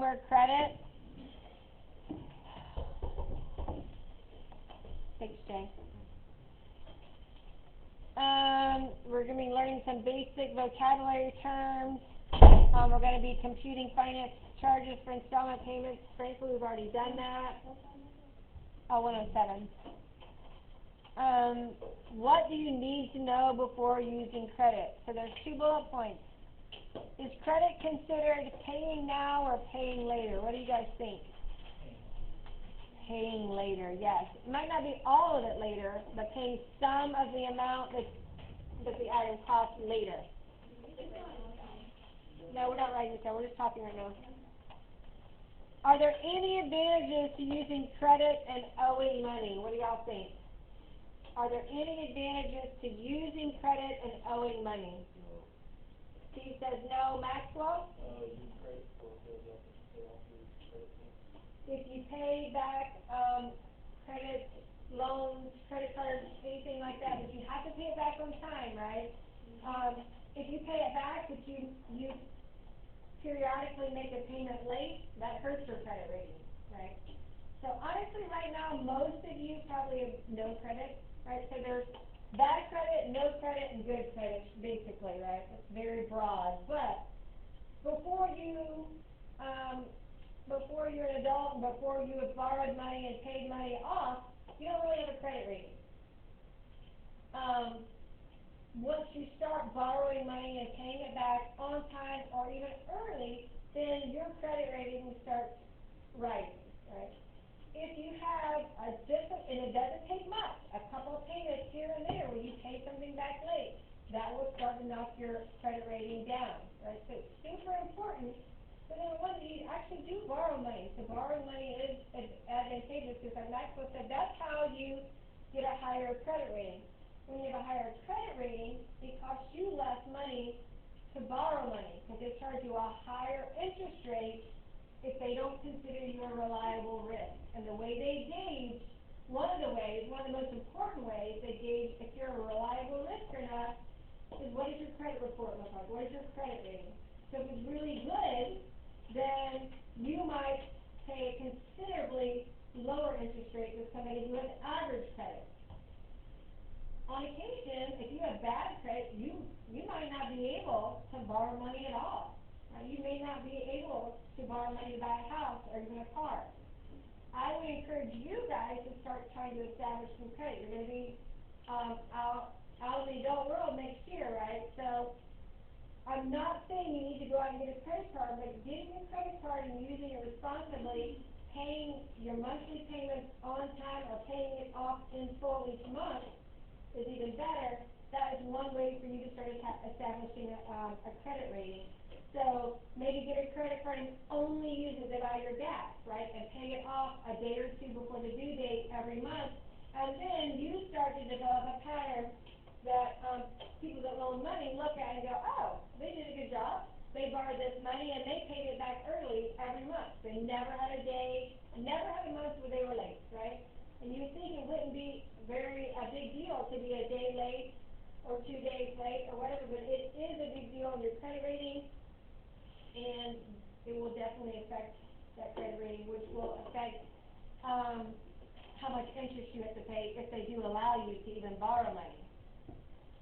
word credit. Thanks, Jay. We're going to be learning some basic vocabulary terms. We're going to be computing finance charges for installment payments. Frankly, we've already done that. 107. What do you need to know before using credit? So there's 2 bullet points. Is credit considered paying now or paying later? What do you guys think? Paying later, yes. It might not be all of it later, but paying some of the amount that the item costs later. No, we're not writing this down. We're just talking right now. Are there any advantages to using credit and owing money? What do y'all think? Are there any advantages to using credit and owing money? Steve says no. Maxwell? If you pay back credit, loans, credit cards, anything like that, but you have to pay it back on time, right? If you pay it back, but you periodically make a payment late, that hurts your credit rating, right? So honestly, right now, most of you probably have no credit, right? So there's bad credit, no credit, and good credit, basically, right? It's very broad. But before you're an adult, before you have borrowed money and paid money off, you don't really have a credit rating. Once you start borrowing money and paying it back on time or even early, then your credit rating starts rising, right? If you have and it doesn't take much, a couple of payments here and there where you pay something back late, that will start to knock your credit rating down, right? So it's super important. So number one, you actually do borrow money. So borrowing money is advantageous because like Maxwell said, that's how you get a higher credit rating. When you have a higher credit rating, it costs you less money to borrow money because they charge you a higher interest rate if they don't consider you a reliable risk. And the way they gauge, one of the most important ways they gauge if you're a reliable risk or not is what does your credit report look like? What is your credit rating? So if it's really good, then you might pay a considerably lower interest rate than somebody who has average credit. On occasion, if you have bad credit, you might not be able to borrow money at all. Right? You may not be able to borrow money to buy a house or even a car. I would encourage you guys to start trying to establish some credit. You're going to be out in the adult world next year, right? So I'm not saying you need to go out and get a credit card, but getting a credit card and using it responsibly, paying your monthly payments on time or paying it off in full each month is even better. That is one way for you to start establishing a credit rating. So maybe get a credit card and only use it to buy your gas, right? And pay it off a day or two before the due date every month. And then you start to develop a pattern that people that loan money look at and go, oh, they did a good job. They borrowed this money and they paid it back early every month. They never had a day, never had a month where they were late, right? And you would think it wouldn't be a big deal to be a day late or 2 days late or whatever, but it is a big deal in your credit rating, and it will definitely affect that credit rating, which will affect how much interest you have to pay if they do allow you to even borrow money.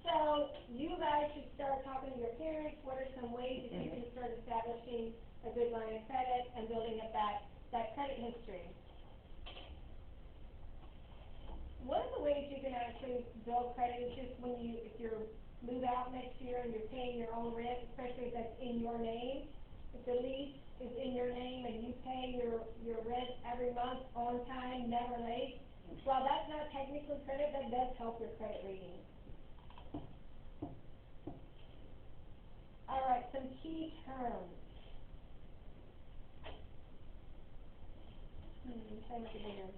So you guys should start talking to your parents. What are some ways that you can start establishing a good line of credit and building up that credit history? One of the ways you can actually build credit is just if you move out next year and you're paying your own rent, especially if that's in your name. If the lease is in your name and you pay your rent every month on time, never late, while that's not technically credit, that does help your credit rating. All right, some key terms. Try to make it bigger.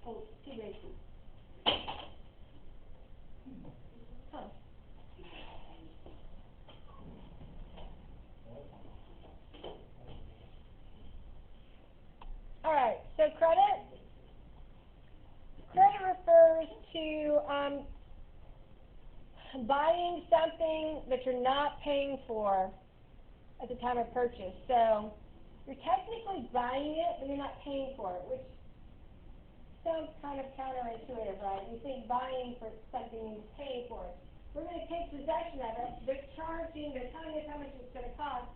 Oh, too big. Huh. All right, so credit refers to buying something that you're not paying for at the time of purchase. So you're technically buying it, but you're not paying for it, which sounds kind of counterintuitive, right? You think buying for something means paying for it. We're going to take possession of it. They're charging, they're telling us how much it's going to cost.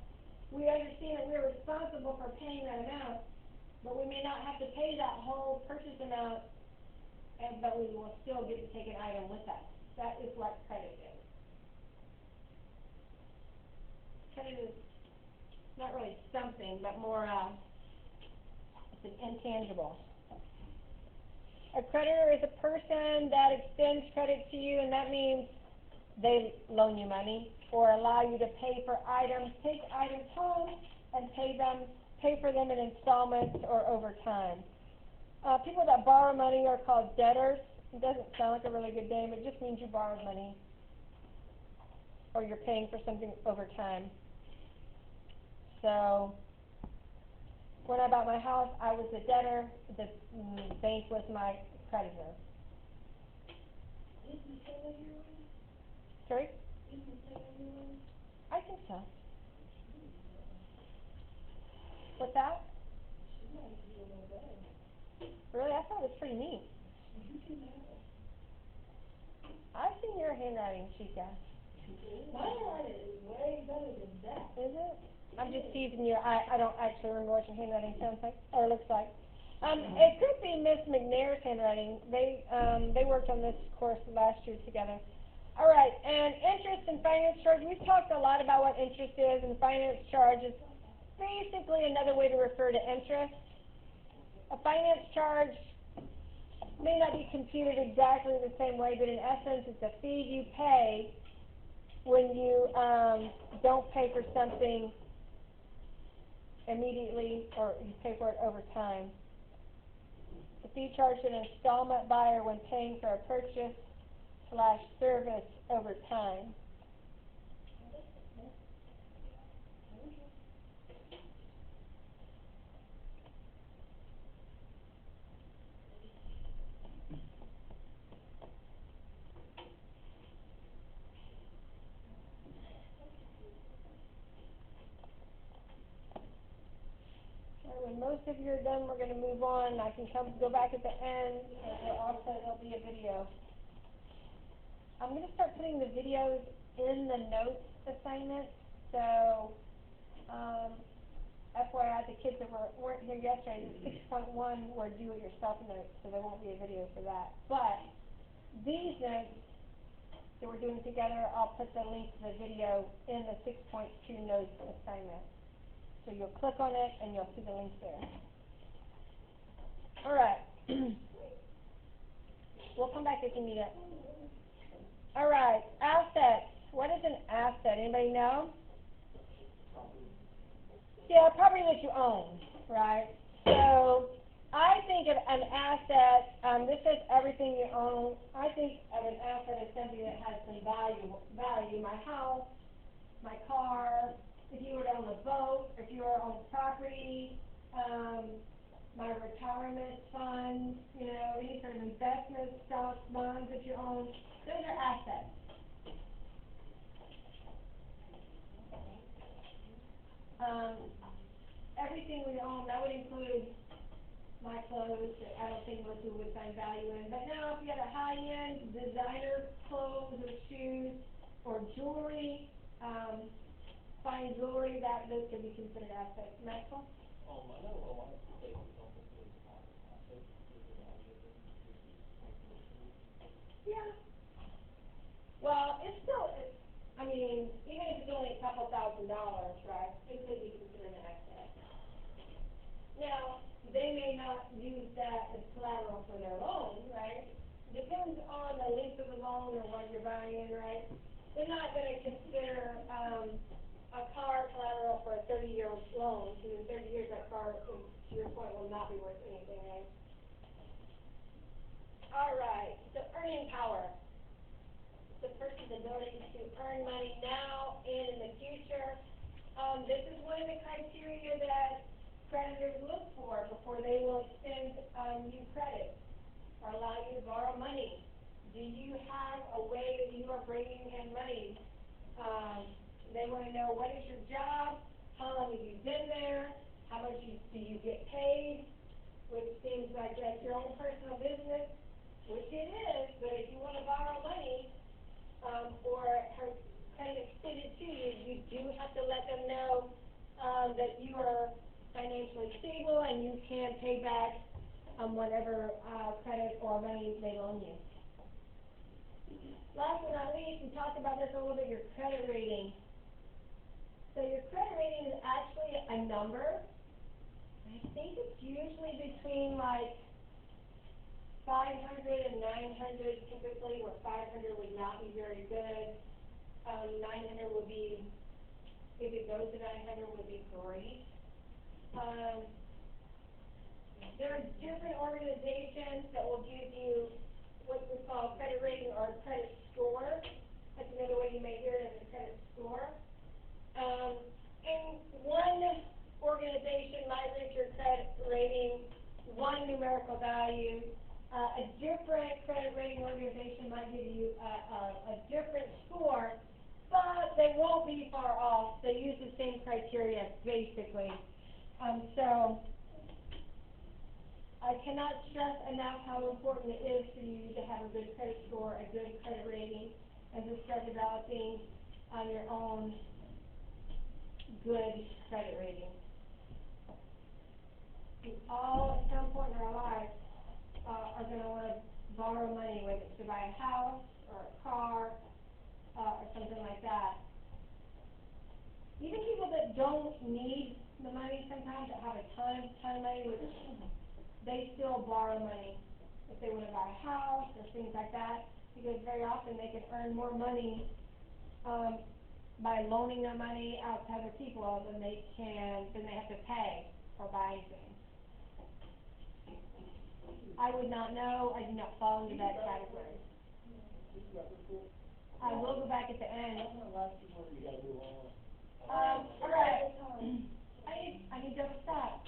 We understand that we're responsible for paying that amount, but we may not have to pay that whole purchase amount, but we will still get to take an item with us. That is what credit is. Credit is not really something, but more, it's an intangible. A creditor is a person that extends credit to you, and that means they loan you money or allow you to pay for items, take items home, and pay for them in installments or over time. People that borrow money are called debtors. It doesn't sound like a really good name. It just means you borrowed money or you're paying for something over time. So when I bought my house, I was a debtor. The bank was my creditor. Sorry? I think so. What's that? Really? I thought it was pretty neat. I've seen your handwriting, Chica. My handwriting is way better than that. Is it? I'm just teasing you. I don't actually remember what your handwriting sounds like or looks like. It could be Miss McNair's handwriting. They worked on this course last year together. All right, and interest and finance charge. We've talked a lot about what interest is, and finance charge is basically another way to refer to interest. A finance charge may not be computed exactly the same way, but in essence, it's a fee you pay when you don't pay for something immediately, or you pay for it over time. The fee charged an installment buyer when paying for a purchase / service over time. When most of you are done, we're going to move on. I can go back at the end, and there'll be a video. I'm going to start putting the videos in the notes assignment. So, FYI, the kids that weren't here yesterday, the 6.1 were do-it-yourself notes, so there won't be a video for that. But these notes that we're doing together, I'll put the link to the video in the 6.2 notes assignment. So you'll click on it, and you'll see the link there. All right. We'll come back if you need it. All right, assets. What is an asset? Anybody know? Yeah, property that you own, right? So I think of an asset, this is everything you own. I think of an asset as something that has some value. My house, my car, if you were to own a boat, if you were to own property, my retirement fund, any sort of investments, stocks, bonds that you own, those are assets. Everything we own, that would include my clothes that I don't think most people would find value in. But now if you had a high-end designer clothes or shoes or jewelry, fine jewelry, those could be considered assets. Maxwell? I know a lot of places don't consider deposit assets because the value of them increases exponentially. Yeah. Well, it's still, even if it's only a couple $1,000, right, it could be considered an asset. Now, they may not use that as collateral for their loan, right? Depends on the length of the loan or what you're buying, right? They're not going to consider a car collateral for a 30-year loan, because in 30 years that car, to your point, will not be worth anything, right? All right, so earning power. The person's ability to earn money now and in the future. This is one of the criteria that creditors look for before they will extend you credit or allow you to borrow money. Do you have a way that you are bringing in money? They want to know, what is your job? like that's your own personal business, which it is, but if you wanna borrow money, or her credit extended to you, you do have to let them know, that you are financially stable and you can pay back, whatever, credit or money they loan you. Last but not least, we talked about this a little bit, your credit rating. So your credit rating is actually a number. I think it's usually between like 500 and 900 typically, where 500 would not be very good. 900 would be, if it goes to 900, would be great. There are different organizations that will give you what we call credit rating or credit score. That's another way you may hear it as a credit score. And one organization might rate your credit rating one numerical value. A different credit rating organization might give you a different score, but they won't be far off. They use the same criteria, basically. So I cannot stress enough how important it is for you to have a good credit score, a good credit rating, and to start developing your own good credit rating. We all, at some point in our lives, are going to want to borrow money, whether it's to buy a house or a car or something like that. Even people that don't need the money sometimes, that have a ton of money, they still borrow money if they want to buy a house or things like that, because very often they can earn more money by loaning their money out to other people than they have to pay or buy anything. I would not know. I do not fall into that category. I will go back at the end. All right. I need to stop.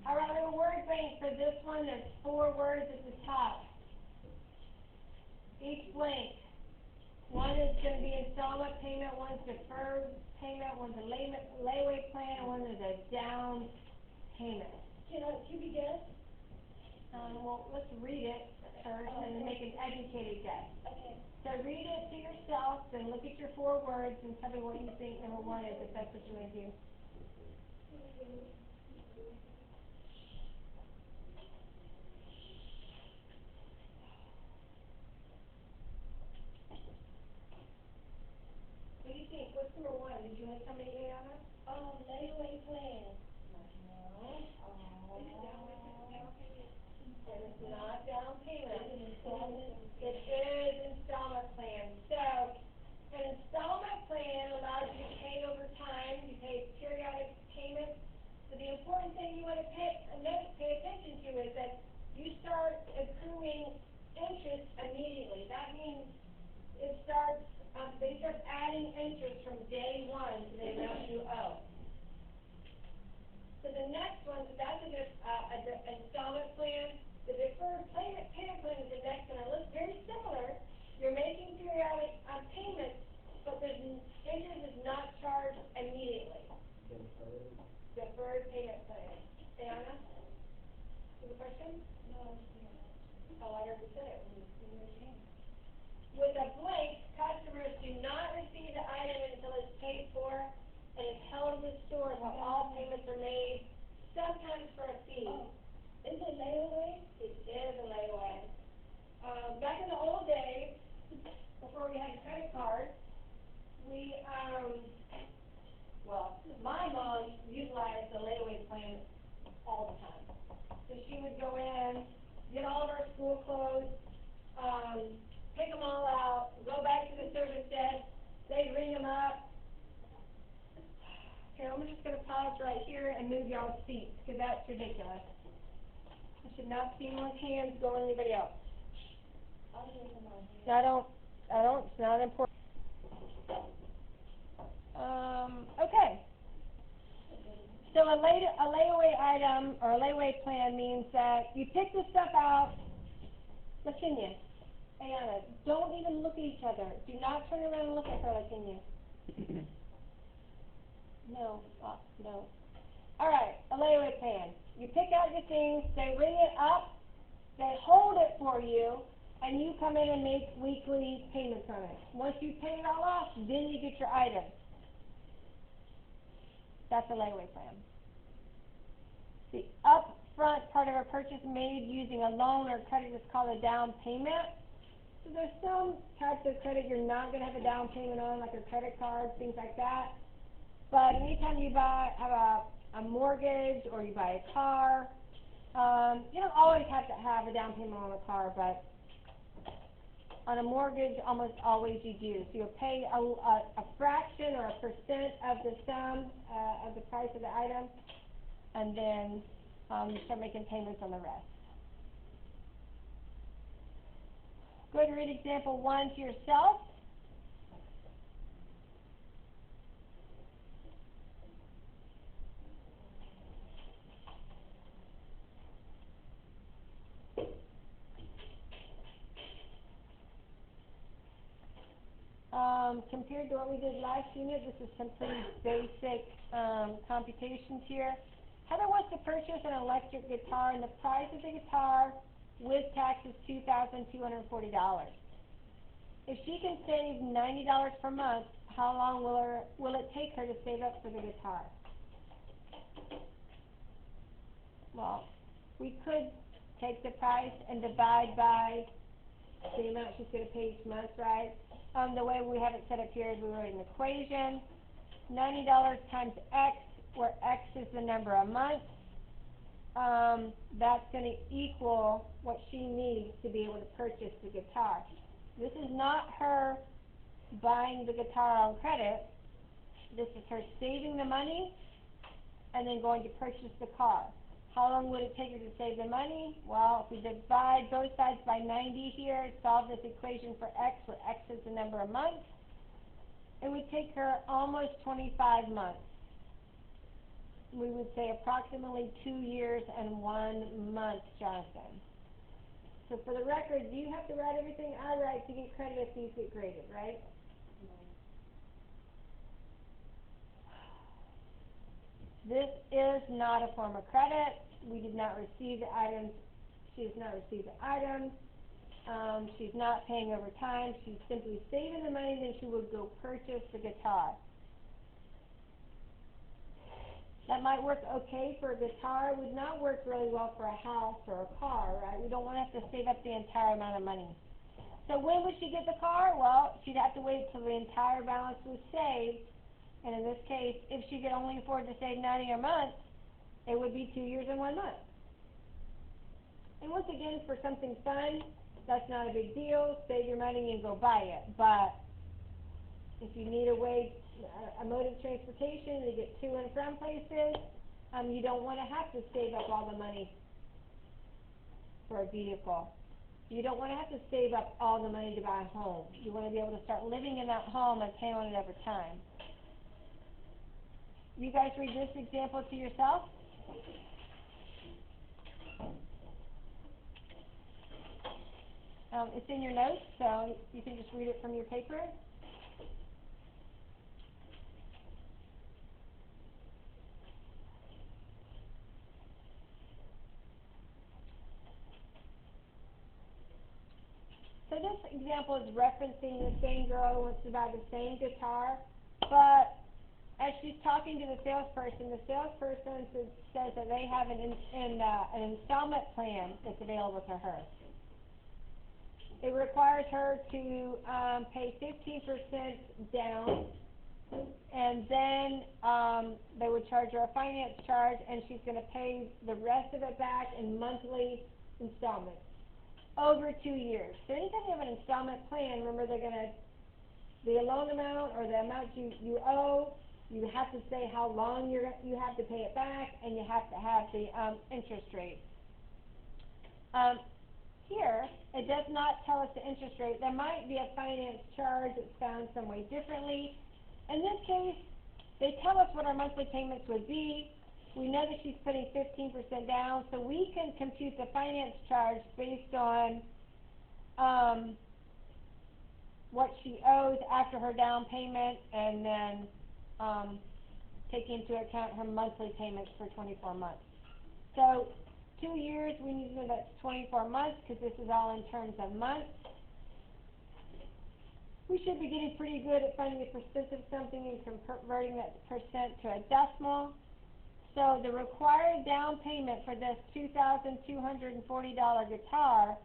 All right, a word bank for this one. There's 4 words at the top. Each blank. One is going to be installment payment, one's deferred payment, one's a layaway plan, and one is a down payment. Can we guess? Well, let's read it first and then make an educated guess. Okay. So read it to yourself, then look at your 4 words and tell me what you think number 1 is, if that's what you want to do. What do you think? What's number 1? Did you want to tell me, Ayana? Layaway plan. And it's not down payment. It's an installment. It is installment plan. So, an installment plan allows you to pay over time. You pay periodic payments. So the important thing you want to pay attention to is that you start accruing interest immediately. That means they start adding interest from day 1 to the amount you owe. So the next one, that's an installment plan. The deferred payment plan is the next one. It looks very similar. You're making periodic payments, but the interest is not charged immediately. Deferred payment plan. Diana? You have a question? No. Oh, I already said it. With a blank, customers do not receive the item until it's paid for and is held in the store until all payments are made, sometimes for a fee. Oh. Is it layaway? It is a layaway. Back in the old days, before we had credit cards, my mom utilized the layaway plan all the time. So she would go in, get all of our school clothes, pick them all out, go back to the service desk, they'd ring them up. Okay, I'm just going to pause right here and move y'all's seats, because that's ridiculous. I should not see anyone's hands go on anybody else. It's not important. Okay. So a layaway item or a layaway plan means that you pick this stuff out. Latonia, Ayana, don't even look at each other. Do not turn around and look at her, Latonia. No, no. All right, a layaway plan. You pick out your things, they ring it up, they hold it for you, and you come in and make weekly payments on it. Once you pay it all off, then you get your items. That's a layaway plan. The upfront part of a purchase made using a loan or credit is called a down payment. So there's some types of credit you're not going to have a down payment on, like a credit card, things like that. But anytime you have a mortgage or you buy a car, you don't always have to have a down payment on a car, but on a mortgage, almost always you do. So you'll pay a fraction or a percent of the sum of the price of the item, and then you start making payments on the rest. Go ahead and read example 1 to yourself. Compared to what we did last unit, this is some pretty basic computations here. Heather wants to purchase an electric guitar, and the price of the guitar with tax is $2,240. If she can save $90 per month, how long will it take her to save up for the guitar? Well, we could take the price and divide by the amount she's going to pay each month, right? The way we have it set up here is we wrote an equation. $90 times X, where X is the number of months. That's going to equal what she needs to be able to purchase the guitar. This is not her buying the guitar on credit. This is her saving the money and then going to purchase the car. How long would it take her to save the money? Well, if we divide both sides by 90 here, solve this equation for X, where X is the number of months, it would take her almost 25 months. We would say approximately 2 years and 1 month, Jonathan. So for the record, do you have to write everything I write to get credit if these get graded, right? This is not a form of credit. We did not receive the items. She has not received the items. She's not paying over time. She's simply saving the money, then she would go purchase the guitar. That might work okay for a guitar. It would not work really well for a house or a car, right? We don't want to have to save up the entire amount of money. So when would she get the car? Well, she'd have to wait till the entire balance was saved. And in this case, if she could only afford to save 90 a month, it would be 2 years and 1 month. And once again, for something fun, that's not a big deal. Save your money and go buy it. But if you need a mode of transportation to get to and from places, you don't want to have to save up all the money for a vehicle. You don't want to have to save up all the money to buy a home. You want to be able to start living in that home and pay on it over time. You guys read this example to yourself. It's in your notes, so you can just read it from your paper. So this example is referencing the same girl who wants to buy the same guitar, but as she's talking to the salesperson says that they have an installment plan that's available to her. It requires her to pay 15% down, and then they would charge her a finance charge, and she's going to pay the rest of it back in monthly installments over 2 years. So anytime you have an installment plan, remember the loan amount or the amount you owe, you have to say how long you have to pay it back, and you have to have the interest rate. Here, it does not tell us the interest rate. There might be a finance charge that's found some way differently. In this case, they tell us what our monthly payments would be. We know that she's putting 15% down, so we can compute the finance charge based on what she owes after her down payment, and then take into account her monthly payments for 24 months. So 2 years, we need to know that's 24 months, because this is all in terms of months. We should be getting pretty good at finding the percent of something and converting that percent to a decimal. So the required down payment for this $2,240 guitar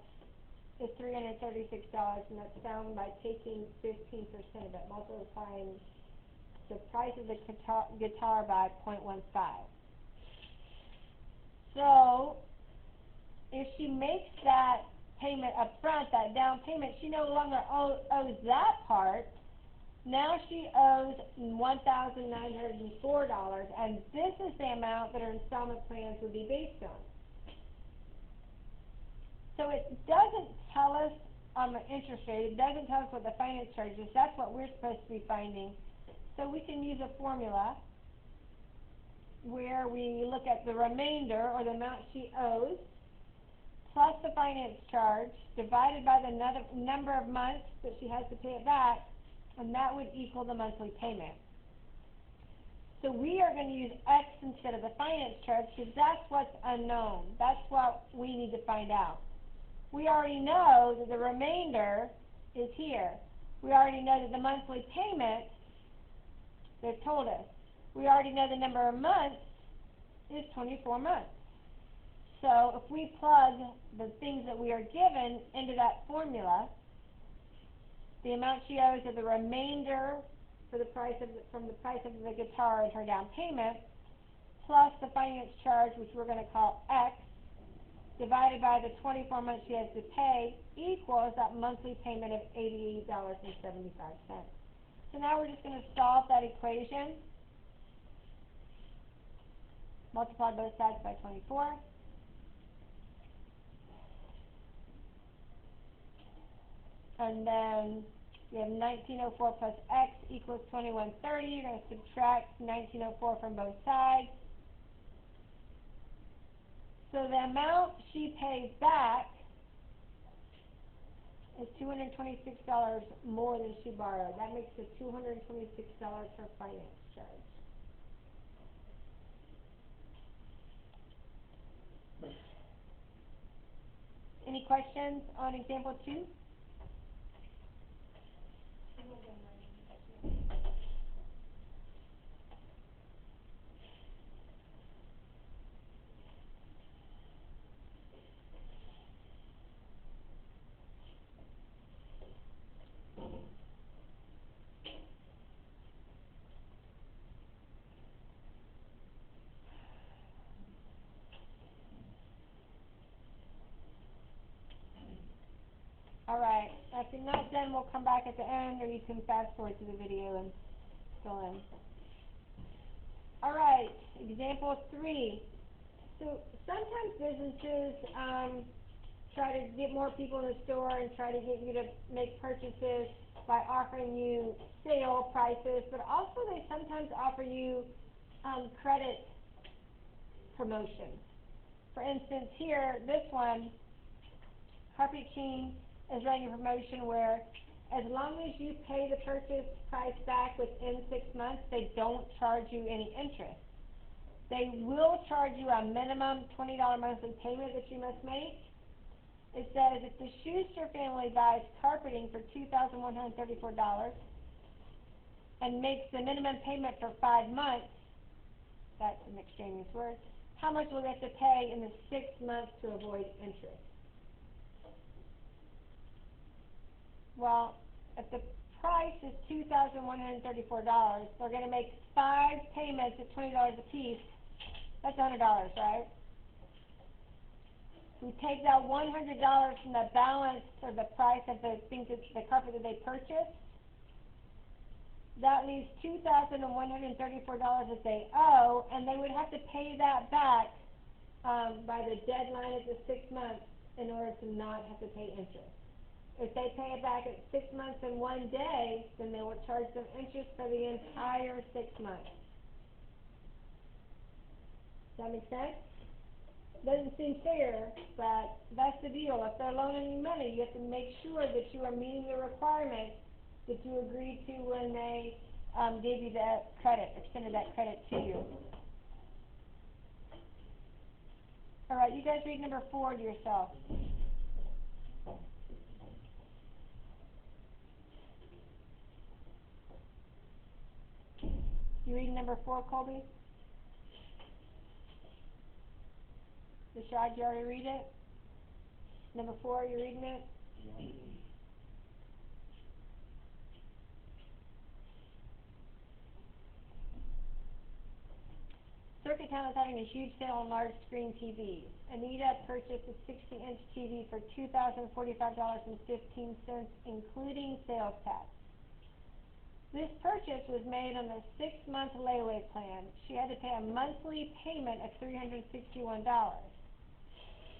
is $336, and that's found by taking 15% of it, multiplying the price of the guitar by 0.15. So if she makes that payment up front, that down payment, she no longer owes that part. Now she owes $1,904, and this is the amount that her installment plans would be based on. So it doesn't tell us on the interest rate, it doesn't tell us what the finance charge is. That's what we're supposed to be finding. So we can use a formula where we look at the remainder, or the amount she owes, plus the finance charge, divided by the number of months that she has to pay it back, and that would equal the monthly payment. So we are going to use X instead of the finance charge, because that's what's unknown. That's what we need to find out. We already know that the remainder is here. We already know that the monthly payment, they've told us. We already know the number of months is 24 months. So if we plug the things that we are given into that formula, the amount she owes of the remainder for the price of from the price of the guitar and her down payment, plus the finance charge, which we're going to call X, divided by the 24 months she has to pay, equals that monthly payment of $88.75. So now we're just going to solve that equation. Multiply both sides by 24. And then we have 1904 plus X equals 2130. You're going to subtract 1904 from both sides. So the amount she pays back is $226 more than she borrowed. That makes it $226 her finance charge. Any questions on example 2? Alright, if you're not done, we'll come back at the end, or you can fast forward to the video and fill in. Alright, example 3. So sometimes businesses try to get more people in the store and try to get you to make purchases by offering you sale prices, but also they sometimes offer you credit promotions. For instance, here, this one, Carpet King is running a promotion where as long as you pay the purchase price back within 6 months, they don't charge you any interest. They will charge you a minimum $20 monthly payment that you must make. It says if the Schuster family buys carpeting for $2,134 and makes the minimum payment for 5 months, that's an extraneous word, how much will they have to pay in the 6 months to avoid interest? Well, if the price is $2,134, they're going to make 5 payments at $20 a piece. That's $100, right? We take that $100 from the balance or the price of the things that, the carpet that they purchased. That leaves $2,134 that they owe, and they would have to pay that back by the deadline of the 6 months in order to not have to pay interest. If they pay it back at 6 months and 1 day, then they will charge them interest for the entire 6 months. Does that make sense? Doesn't seem fair, but that's the deal. If they're loaning you money, you have to make sure that you are meeting the requirements that you agreed to when they gave you that credit, extended that credit to you. you guys read number 4 to yourself. You reading number 4, Colby? Rashad, you already read it? Number 4, you reading it? Circuit Town is having a huge sale on large screen TVs. Anita purchased a 60-inch TV for $2,045.15, including sales tax. This purchase was made on a 6-month layaway plan. She had to pay a monthly payment of $361.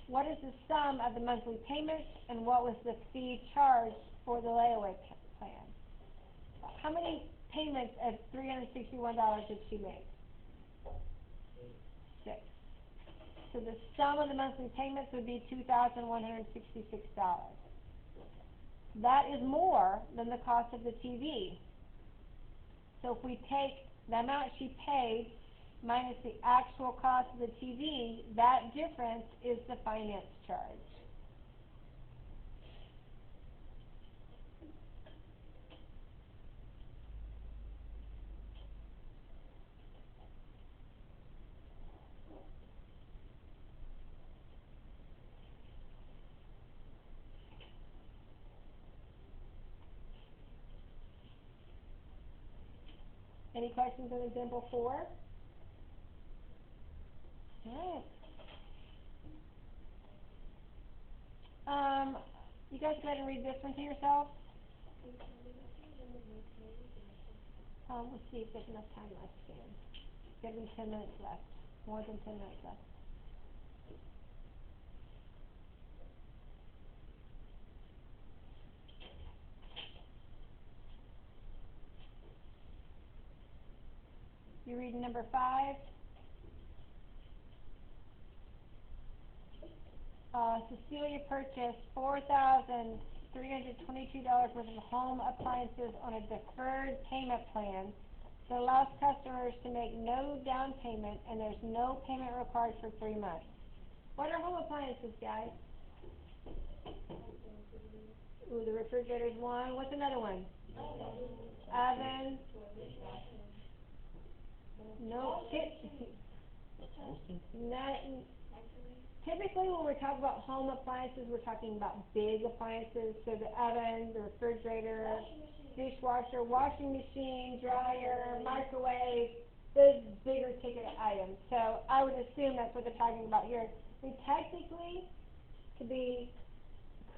What is the sum of the monthly payments, and what was the fee charged for the layaway plan? How many payments of $361 did she make? 6. So the sum of the monthly payments would be $2,166. That is more than the cost of the TV. So if we take the amount she paid minus the actual cost of the TV, that difference is the finance charge. Any questions on example 4? Alright. You guys go ahead and read this one to yourself. Let's see if there's enough time left, Stan. Give me 10 minutes left. More than 10 minutes left. You reading number 5? Cecilia purchased $4,322 worth of home appliances on a deferred payment plan that allows customers to make no down payment, and there's no payment required for 3 months. What are home appliances, guys? Ooh, the refrigerator's one. What's another one? Oven. No, typically when we're talking about home appliances, we're talking about big appliances. So the oven, the refrigerator, dishwasher, washing machine, dryer, microwave, those bigger ticket items. So I would assume that's what they're talking about here. I mean, technically, could be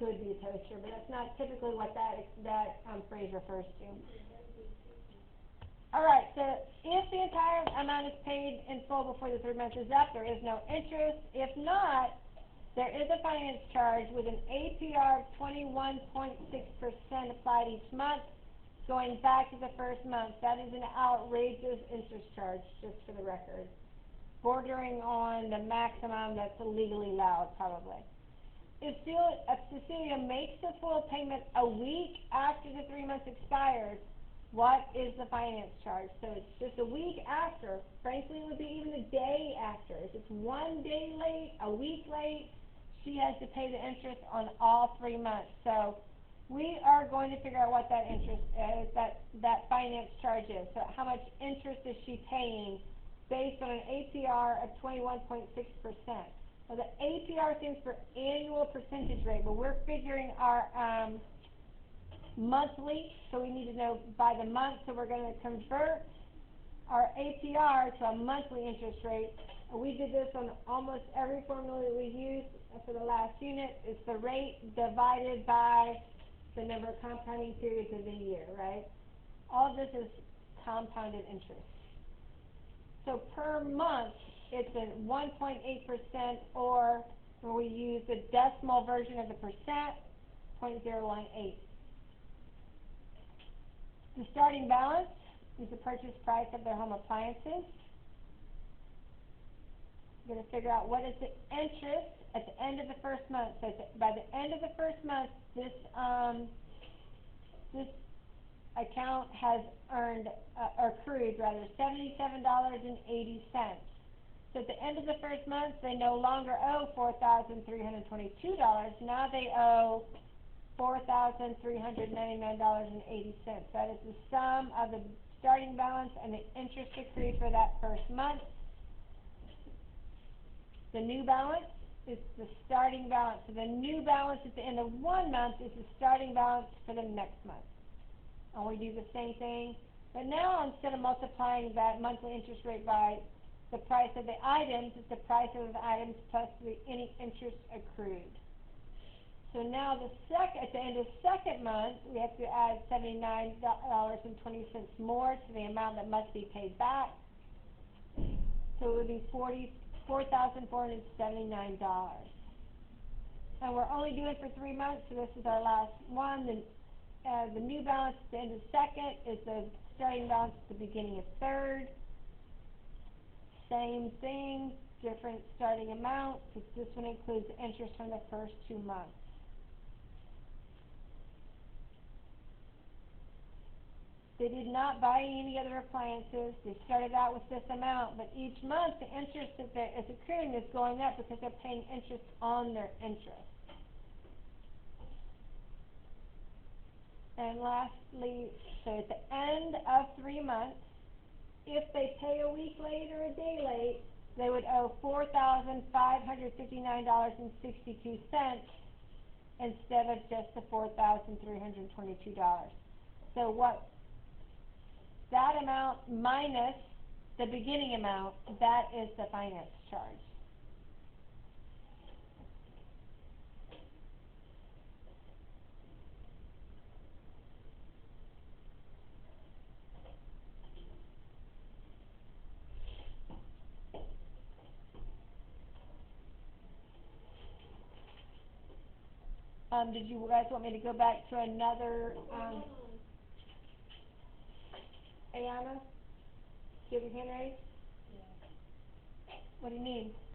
a toaster, but that's not typically what that phrase refers to. Alright, so if the entire amount is paid in full before the 3 months is up, there is no interest. If not, there is a finance charge with an APR of 21.6% applied each month, going back to the first month. That is an outrageous interest charge, just for the record. Bordering on the maximum that's legally allowed, probably. If Cecilia makes the full payment a week after the 3 months expires, what is the finance charge? So it's just a week after. Frankly, it would be even a day after. If it's 1 day late, a week late, she has to pay the interest on all 3 months. So we are going to figure out what that interest is, that finance charge is. So how much interest is she paying based on an APR of 21.6%. Well, the APR stands for annual percentage rate, but we're figuring our monthly, so we need to know by the month, so we're going to convert our APR to a monthly interest rate. And we did this on almost every formula that we used for the last unit. It's the rate divided by the number of compounding periods of the year, right? All of this is compounded interest. So per month, it's a 1.8%, or where we use the decimal version of the percent, 0.018. The starting balance is the purchase price of their home appliances. We're going to figure out what is the interest at the end of the first month. So by the end of the first month, this account has accrued $77.80. So at the end of the first month, they no longer owe $4,322. Now they owe $4,399.80. That is the sum of the starting balance and the interest accrued for that first month. The new balance is the starting balance. So the new balance at the end of 1 month is the starting balance for the next month. And we do the same thing, but now instead of multiplying that monthly interest rate by the price of the items, it's the price of the items plus any interest accrued. So now at the end of the second month, we have to add $79.20 more to the amount that must be paid back. So it would be $4,479. And we're only doing it for 3 months, so this is our last one. The new balance at the end of second is the starting balance at the beginning of third. Same thing, different starting amount, because this one includes the interest from the first 2 months. They did not buy any other appliances. They started out with this amount, but each month the interest that is accruing is going up because they're paying interest on their interest. And lastly, so at the end of 3 months, if they pay a week late or a day late, they would owe $4,559.62 instead of just the $4,322. So that amount minus the beginning amount, that is the finance charge. Did you guys want me to go back to another, Ayana? Do you have your hand raised? Yeah. What do you need?